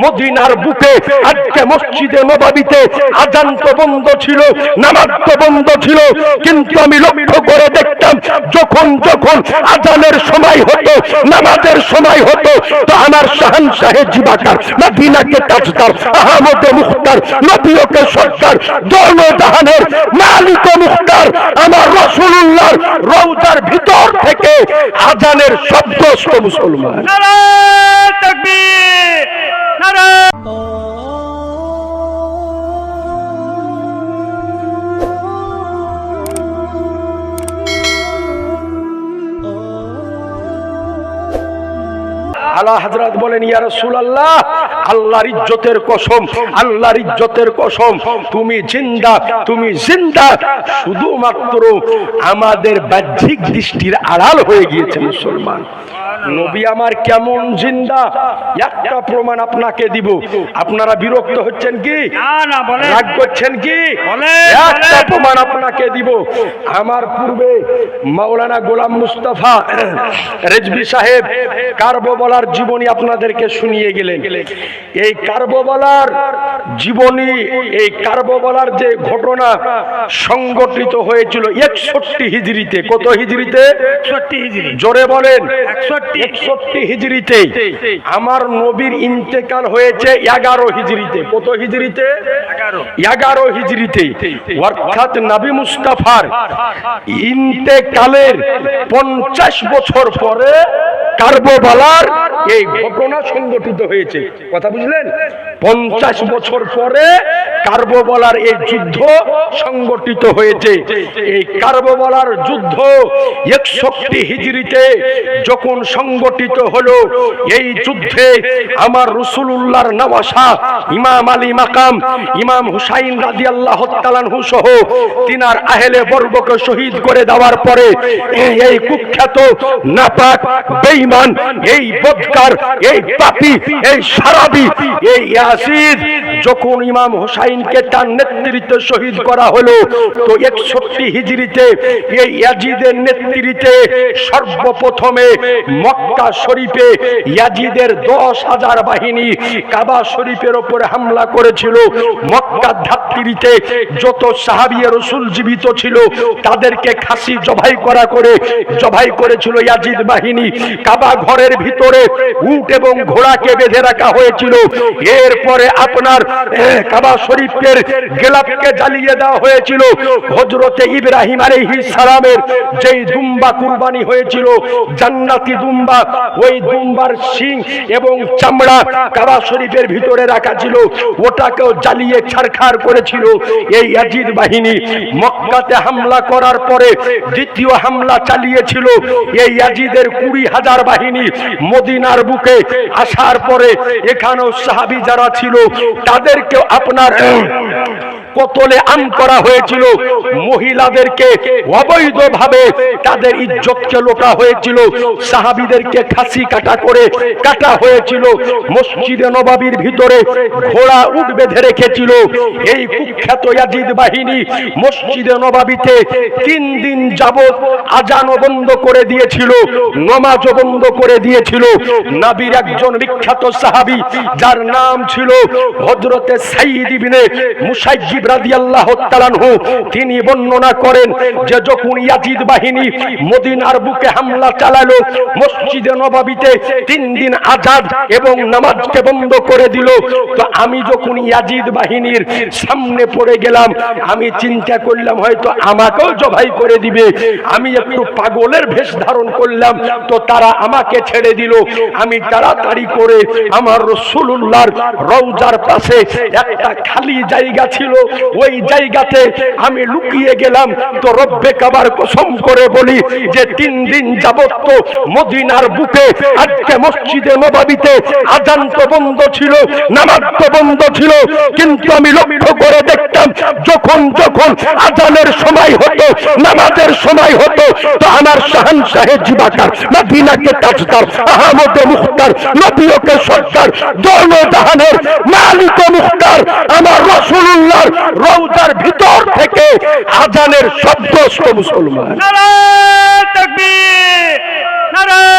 মদিনার বুকে আজকে মসজিদে নববীতে আযান তো বন্ধ ছিল, নামাজ তো বন্ধ ছিল, কিন্তু আমি লক্ষ্য করে দেখতাম যখন যখন আযানের সময় হতো, নামাজের সময় হতো, তো আমার শাহনশাহে জিবাকার মদিনাকে তাজদার আহমদ মুখতার নবীকে সরকার দোনো জাহানের মালিক মুখতার আমার রাসূলুল্লাহর রওজার ভিতর থেকে আযানের শব্দ আসতো। মুসলমান নারায়ে তাকবীর, নারায়ে আলা হযরত বলেন, ইয়া রাসূলুল্লাহ, আল্লাহর ইজ্জতের কসম, আল্লাহর ইজ্জতের কসম, তুমি জিন্দা, তুমি জিন্দা, শুধুমাত্র আমাদের বাহ্যিক দৃষ্টির আড়াল হয়ে গিয়েছে। মুসলমান, নবী আমার কেমন জিন্দা একটা প্রমাণ আপনাকে দিব। আপনারা বিরক্ত হচ্ছেন কি? না না বলেন, রাগ করছেন কি? বলেন, একটা প্রমাণ আপনাকে দিব। আমার পূর্বে মাওলানা গোলাম মুস্তাফা রেজভী সাহেব কারবালার জীবনী আপনাদেরকে শুনিয়ে গেলেন। এই কারবালার জীবনী, এই কারবালার যে ঘটনা সংঘটিত হয়েছিল 61 হিজরিতে। কত হিজরিতে? 61 হিজরি। জোরে বলেন। 61 হিজরিতে। আমার নবীর ইন্তেকাল হয়েছে 11 হিজরিতে। কত হিজরিতে? 11 হিজরিতে। অর্থাৎ নবী মুস্তাফার ইন্তেকালের 50 বছর পরে কারবালার এই ঘটনা সংঘটিত হয়েছে। কথা বুঝলেন? 50 বছর পরে কারবালার এই যুদ্ধ সংঘটিত হয়েছে। এই কারবালার যুদ্ধ 61 হিজরিতে যখন সংঘটিত হলো, এই যুদ্ধে আমার রাসূলুল্লাহর নওয়াসা ইমাম আলী মাকাম ইমাম হুসাইন রাদিয়াল্লাহু তাআলা আনহু সহ তিনার আহলে বর্গকে শহীদ করে দেওয়ার পরে এই কুখ্যাত নাপাক বেঈমান, এই বদকার, এই পাপী, এই শারাবি, এই ইয়াজিদ যখন ইমাম হুসাইনকে তার নেতৃত্বে শহীদ করা হলো, তো 61 হিজরিতে এই ইয়াজিদের নেতৃত্বে সর্বপ্রথমে মক্কা শরীফে ইয়াজিদের 10,000 বাহিনী কাবা শরীফের উপরে হামলা করেছিল। মক্কা ধাত্রীতে যত সাহাবী রাসূল জীবিত ছিল তাদেরকে খাসি জবাই করেছিল ইয়াজিদ বাহিনী। কাবা ঘরের ভিতরে উট এবং ঘোড়াকে বেঁধে রাখা হয়েছিল। এরপরে আপনার কাবা শরীফের গিলাফকে জ্বালিয়ে দেওয়া হয়েছিল। হযরতে ইব্রাহিম আলাইহিস সালামের যেই দুম্বা কুরবানি হয়েছিল, জান্নাতি দুম্বা, ওই দুম্বার শিং এবং চামড়া কাবা শরীফের ভিতরে রাখা ছিল, ওটাকেও জ্বালিয়ে ছারখার করেছিল এই ইয়াজিদ বাহিনী। মক্কাতে হামলা করার পরে দ্বিতীয় হামলা চালিয়েছিল এই ইয়াজিদের 20,000 বাহিনী। মদিনার বুকে আসার পরে এখানেও সাহাবী যারা ছিল তাদেরকে আপনার কতলে আম করা হয়েছিল। মহিলাদেরকে অবৈধভাবে তাদের ইজ্জতকে লোটা হয়েছিল। সাহাবীদেরকে খাসি কাটা হয়েছিল। মসজিদে নববীর ভিতরে ঘোড়া উট বেঁধে রেখেছিল। এই কুখ্যাত ইয়াজিদ বাহিনী মসজিদে নববীতে 3 দিন যাবত আযানও বন্ধ করে দিয়েছিল, নামাজও বন্ধ করে দিয়েছিল। নবীর একজন বিখ্যাত সাহাবী যার নাম ছিল হযরতে সাইয়্যিদ ইবনে মুসাইয়্যিব রাদিয়াল্লাহু তাআলা আনহু, তিনি বর্ণনা করেন যে যখন ইয়াজিদ বাহিনী মদিনার বুকে হামলা চালালো, মসজিদে নববীতে 3 দিন আযান এবং নামাজকে বন্ধ করে দিল, তো আমি যখন ইয়াজিদ বাহিনীর সামনে পড়ে গেলাম, আমি চিন্তা করলাম হয়তো আমাকেও জবাই করে দিবে। আমি একটু পাগলের বেশ ধারণ করলাম, তো তারা আমাকে ছেড়ে দিল। আমি তাড়াতাড়ি করে আমার রাসূলুল্লাহর রওজার পাশে একটা খালি জায়গা ছিল, ওই জায়গাতে আমি লুকিয়ে গেলাম। তো রব্বে কাবার কসম করে বলি যে 3 দিন যাবত তো মদিনার বুকে আজকে মসজিদে নববীতে আযান তো বন্ধ ছিল, নামাজ তো বন্ধ ছিল, কিন্তু আমি লক্ষ্য করে দেখতাম যখন যখন আযানের সময় হতো, নামাজের সময় হতো, তো আমার শাহনশাহে জিবাকার মদিনাকে তাজদার আহমদ মুখতার নবীকে সরকার দোনো জাহানের মালিক মুখতার আমার রাসূলুল্লাহর রওজার ভিতর থেকে আযানের শব্দ আসতো। মুসলমান, নারায়ে তাকবীর, নারায়ে